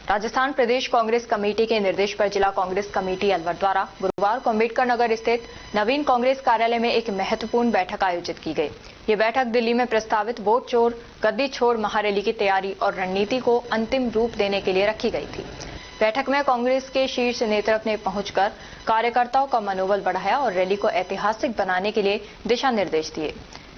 राजस्थान प्रदेश Congress committee के निर्देश पर जिला कांग्रेस कमेटी अलवर द्वारा गुरुवार को अम्बेडकर नगर स्थित नवीन कांग्रेस कार्यालय में एक महत्वपूर्ण बैठक आयोजित की गई। ये बैठक दिल्ली में प्रस्तावित वोट चोर गद्दी छोड़ महारैली की तैयारी और रणनीति को अंतिम रूप देने के लिए रखी गई थी। बैठक में कांग्रेस के शीर्ष नेतृत्व ने पहुंचकर कार्यकर्ताओं का मनोबल बढ़ाया और रैली को ऐतिहासिक बनाने के लिए दिशा निर्देश दिए।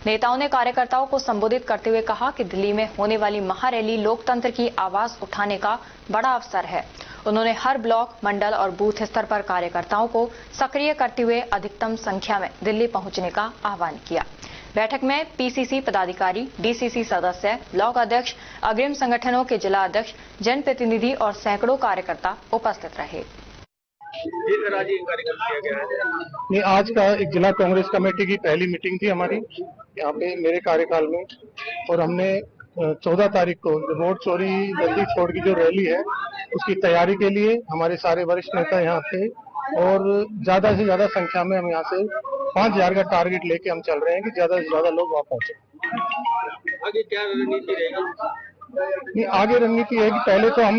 नेताओं ने कार्यकर्ताओं को संबोधित करते हुए कहा कि दिल्ली में होने वाली महारैली लोकतंत्र की आवाज उठाने का बड़ा अवसर है। उन्होंने हर ब्लॉक, मंडल और बूथ स्तर पर कार्यकर्ताओं को सक्रिय करते हुए अधिकतम संख्या में दिल्ली पहुंचने का आह्वान किया। बैठक में पीसीसी पदाधिकारी, डीसीसी सदस्य, ब्लॉक अध्यक्ष, अग्रिम संगठनों के जिला अध्यक्ष, जनप्रतिनिधि और सैकड़ों कार्यकर्ता उपस्थित रहे। नहीं, आज का एक जिला कांग्रेस कमेटी की पहली मीटिंग थी हमारी यहाँ पे मेरे कार्यकाल में, और हमने 14 तारीख को वोट चोरी गद्दी छोड़ की जो रैली है उसकी तैयारी के लिए हमारे सारे वरिष्ठ नेता यहाँ थे और ज्यादा से ज्यादा संख्या में हम यहाँ से 5000 का टारगेट लेके हम चल रहे हैं कि ज्यादा से ज्यादा लोग वहाँ पहुंचे। आगे क्या रणनीति रहेगी? आगे रणनीति है कि पहले तो हम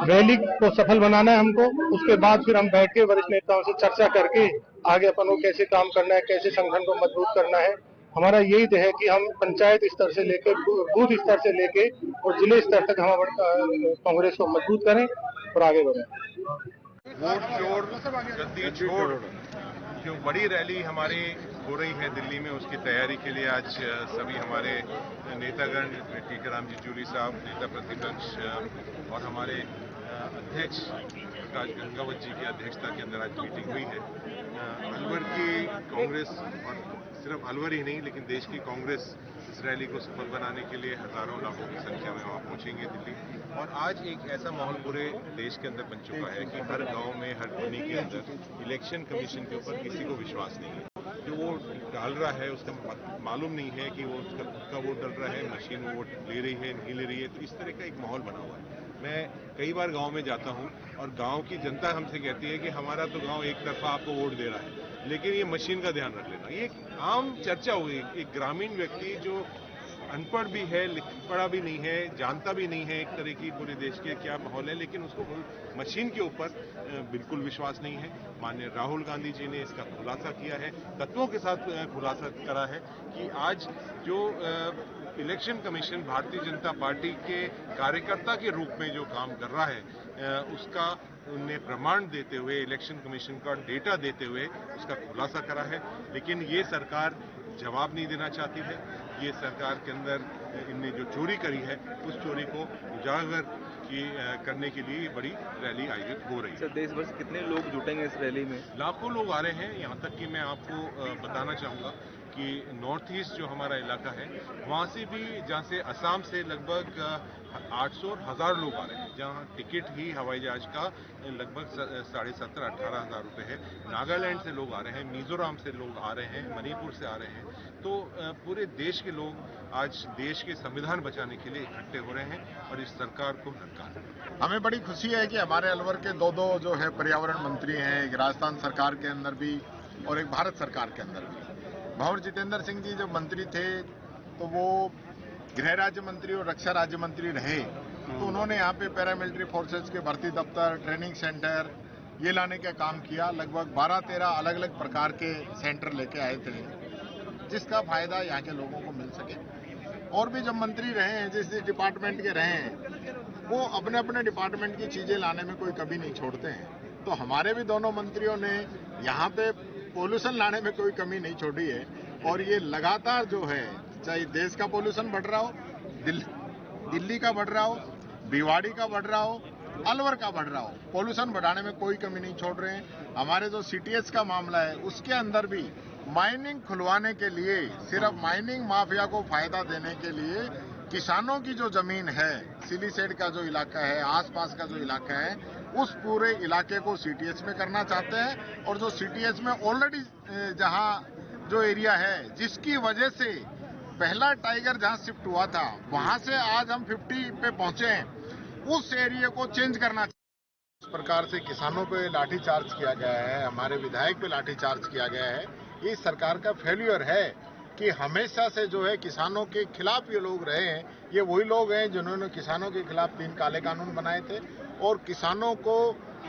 रैली को सफल बनाना है हमको, उसके बाद फिर हम बैठ के वरिष्ठ नेताओं से चर्चा करके आगे अपन को कैसे काम करना है, कैसे संगठन को मजबूत करना है। हमारा यही है कि हम पंचायत स्तर से लेकर बूथ स्तर से लेके और जिले स्तर तक हम कांग्रेस को मजबूत करें और आगे बढ़ें। वोट चोर गद्दी छोड़ जो बड़ी रैली हमारी हो रही है दिल्ली में, उसकी तैयारी के लिए आज सभी हमारे नेतागण, टीकाराम जी जूली साहब, नेता प्रतिपक्ष और हमारे अध्यक्ष प्रकाश गंगावत जी की अध्यक्षता के अंदर आज मीटिंग हुई है। अलवर की कांग्रेस, और सिर्फ अलवर ही नहीं लेकिन देश की कांग्रेस इस रैली को सफल बनाने के लिए हजारों लाखों की संख्या में वहाँ पहुंचेंगे दिल्ली। और आज एक ऐसा माहौल पूरे देश के अंदर बन चुका है कि हर गांव में, हर कोने के अंदर इलेक्शन कमीशन के ऊपर किसी को विश्वास नहीं है। जो वो डाल रहा है उसका मालूम नहीं है कि वो उसका वोट डाल रहा है, मशीन वोट ले रही है, नहीं ले रही है। तो इस तरह का एक माहौल बना हुआ है। मैं कई बार गांव में जाता हूं और गांव की जनता हमसे कहती है कि हमारा तो गांव एक तरफा आपको वोट दे रहा है, लेकिन ये मशीन का ध्यान रख लेना। ये आम चर्चा हुई। एक ग्रामीण व्यक्ति जो अनपढ़ भी है, पढ़ा भी नहीं है, जानता भी नहीं है एक तरह की पूरे देश के क्या माहौल है, लेकिन उसको मशीन के ऊपर बिल्कुल विश्वास नहीं है। माननीय राहुल गांधी जी ने इसका खुलासा किया है, तत्वों के साथ खुलासा करा है कि आज जो election commission Bharatiya Janata party के कार्यकर्ता के रूप में जो काम कर रहा है उसका उन्हें प्रमाण देते हुए, इलेक्शन कमीशन का डेटा देते हुए उसका खुलासा करा है। लेकिन ये सरकार जवाब नहीं देना चाहती है। ये सरकार के अंदर इनने जो चोरी करी है उस चोरी को उजागर करने के लिए बड़ी रैली आयोजित हो रही है। सर, देश भर से कितने लोग जुटेंगे इस रैली में? लाखों लोग आ रहे हैं। यहाँ तक कि मैं आपको बताना चाहूँगा कि नॉर्थ ईस्ट जो हमारा इलाका है वहाँ से भी, जहाँ से असम से लगभग 800 और 1000 लोग आ रहे हैं, जहाँ टिकट ही हवाई जहाज का लगभग 17,500-18,000 हज़ार रुपये है। नागालैंड से लोग आ रहे हैं, मिजोरम से लोग आ रहे हैं, मणिपुर से आ रहे हैं। तो पूरे देश के लोग आज देश के संविधान बचाने के लिए इकट्ठे हो रहे हैं और इस सरकार को ललकार है। हमें बड़ी खुशी है कि हमारे अलवर के दो जो है पर्यावरण मंत्री हैं, एक राजस्थान सरकार के अंदर भी और एक भारत सरकार के अंदर भी। भंवर जितेंद्र सिंह जी जब मंत्री थे तो वो गृह राज्य मंत्री और रक्षा राज्य मंत्री रहे, तो उन्होंने यहाँ पे पैरामिलिट्री फोर्सेस के भर्ती दफ्तर, ट्रेनिंग सेंटर ये लाने का काम किया। लगभग 12-13 अलग अलग प्रकार के सेंटर लेके आए थे जिसका फायदा यहाँ के लोगों को मिल सके। और भी जब मंत्री रहे हैं, जिस डिपार्टमेंट के रहे हैं, वो अपने अपने डिपार्टमेंट की चीजें लाने में कोई कमी नहीं छोड़ते हैं। तो हमारे भी दोनों मंत्रियों ने यहाँ पे पोल्यूशन लाने में कोई कमी नहीं छोड़ी है। और ये लगातार जो है, चाहे देश का पोल्यूशन बढ़ रहा हो, दिल्ली का बढ़ रहा हो, भिवाड़ी का बढ़ रहा हो, अलवर का बढ़ रहा हो, पोल्यूशन बढ़ाने में कोई कमी नहीं छोड़ रहे हैं। हमारे जो सीटीएस का मामला है उसके अंदर भी माइनिंग खुलवाने के लिए, सिर्फ माइनिंग माफिया को फायदा देने के लिए किसानों की जो जमीन है, सिलीसेड का जो इलाका है, आसपास का जो इलाका है, उस पूरे इलाके को सीटीएस में करना चाहते हैं। और जो सीटीएस में ऑलरेडी जहां जो एरिया है, जिसकी वजह से पहला टाइगर जहां शिफ्ट हुआ था, वहां से आज हम 50 पे पहुंचे हैं, उस एरिया को चेंज करना। इस प्रकार से किसानों पे लाठीचार्ज किया गया है, हमारे विधायक पे लाठीचार्ज किया गया है, ये सरकार का फेल्यूर है। कि हमेशा से जो है किसानों के खिलाफ ये लोग रहे हैं। ये वही लोग हैं जिन्होंने किसानों के खिलाफ 3 काले कानून बनाए थे और किसानों को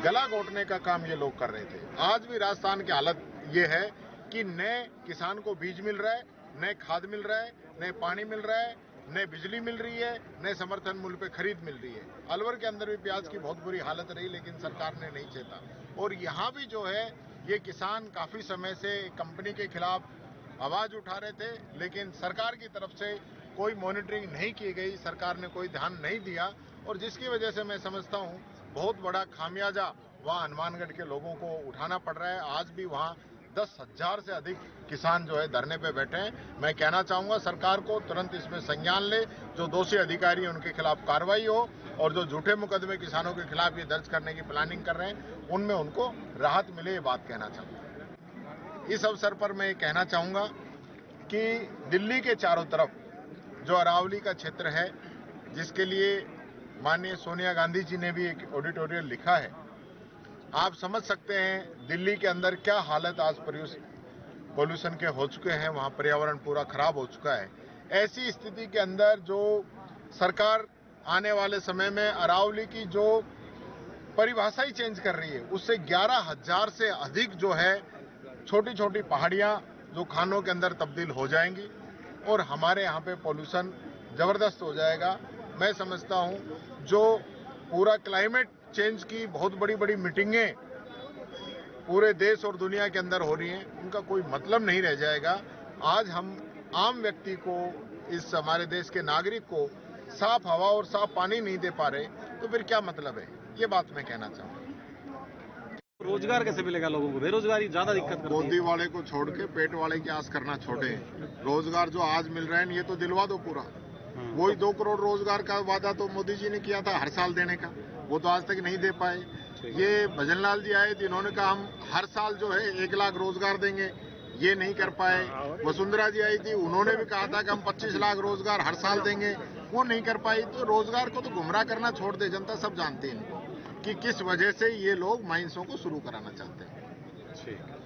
गला घोटने का काम ये लोग कर रहे थे। आज भी राजस्थान की हालत ये है कि नए किसान को बीज मिल रहा है, नए खाद मिल रहा है, नए पानी मिल रहा है, नए बिजली मिल रही है, नए समर्थन मूल्य पे खरीद मिल रही है। अलवर के अंदर भी प्याज की बहुत बुरी हालत रही, लेकिन सरकार ने नहीं चेता। और यहाँ भी जो है ये किसान काफी समय से कंपनी के खिलाफ आवाज उठा रहे थे, लेकिन सरकार की तरफ से कोई मॉनिटरिंग नहीं की गई, सरकार ने कोई ध्यान नहीं दिया और जिसकी वजह से मैं समझता हूँ बहुत बड़ा खामियाजा वहाँ हनुमानगढ़ के लोगों को उठाना पड़ रहा है। आज भी वहाँ 10,000 से अधिक किसान जो है धरने पे बैठे हैं। मैं कहना चाहूंगा सरकार को तुरंत इसमें संज्ञान ले, जो दोषी अधिकारी हैं उनके खिलाफ कार्रवाई हो और जो झूठे मुकदमे किसानों के खिलाफ ये दर्ज करने की प्लानिंग कर रहे हैं उनमें उनको राहत मिले, ये बात कहना चाहूंगा। इस अवसर पर मैं ये कहना चाहूंगा कि दिल्ली के चारों तरफ जो अरावली का क्षेत्र है, जिसके लिए माननीय सोनिया गांधी जी ने भी एक एडिटोरियल लिखा है, आप समझ सकते हैं दिल्ली के अंदर क्या हालत आज पोल्यूशन के हो चुके हैं। वहां पर्यावरण पूरा खराब हो चुका है। ऐसी स्थिति के अंदर जो सरकार आने वाले समय में अरावली की जो परिभाषा ही चेंज कर रही है, उससे 11,000 से अधिक जो है छोटी छोटी पहाड़ियां जो खानों के अंदर तब्दील हो जाएंगी और हमारे यहाँ पे पोल्यूशन जबरदस्त हो जाएगा। मैं समझता हूँ जो पूरा क्लाइमेट चेंज की बहुत बड़ी बड़ी मीटिंगें पूरे देश और दुनिया के अंदर हो रही हैं, उनका कोई मतलब नहीं रह जाएगा। आज हम आम व्यक्ति को, इस हमारे देश के नागरिक को साफ हवा और साफ पानी नहीं दे पा रहे, तो फिर क्या मतलब है? ये बात मैं कहना चाहूँगा। रोजगार कैसे मिलेगा लोगों को? बेरोजगारी ज्यादा दिक्कत करती है। गोदी वाले को छोड़ के पेट वाले की आस करना छोड़े। रोजगार जो आज मिल रहे हैं ये तो दिलवा दो पूरा। वही 2 करोड़ रोजगार का वादा तो मोदी जी ने किया था हर साल देने का, वो तो आज तक नहीं दे पाए। ये भजनलाल जी आए थे, इन्होंने कहा हम हर साल जो है 1 लाख रोजगार देंगे, ये नहीं कर पाए। वसुंधरा जी आई थी, उन्होंने भी कहा था कि हम 25 लाख रोजगार हर साल देंगे, वो नहीं कर पाई। तो रोजगार को तो गुमराह करना छोड़ दे, जनता सब जानते हैं इनको कि किस वजह से ये लोग माइंसों को शुरू कराना चाहते हैं। ठीक।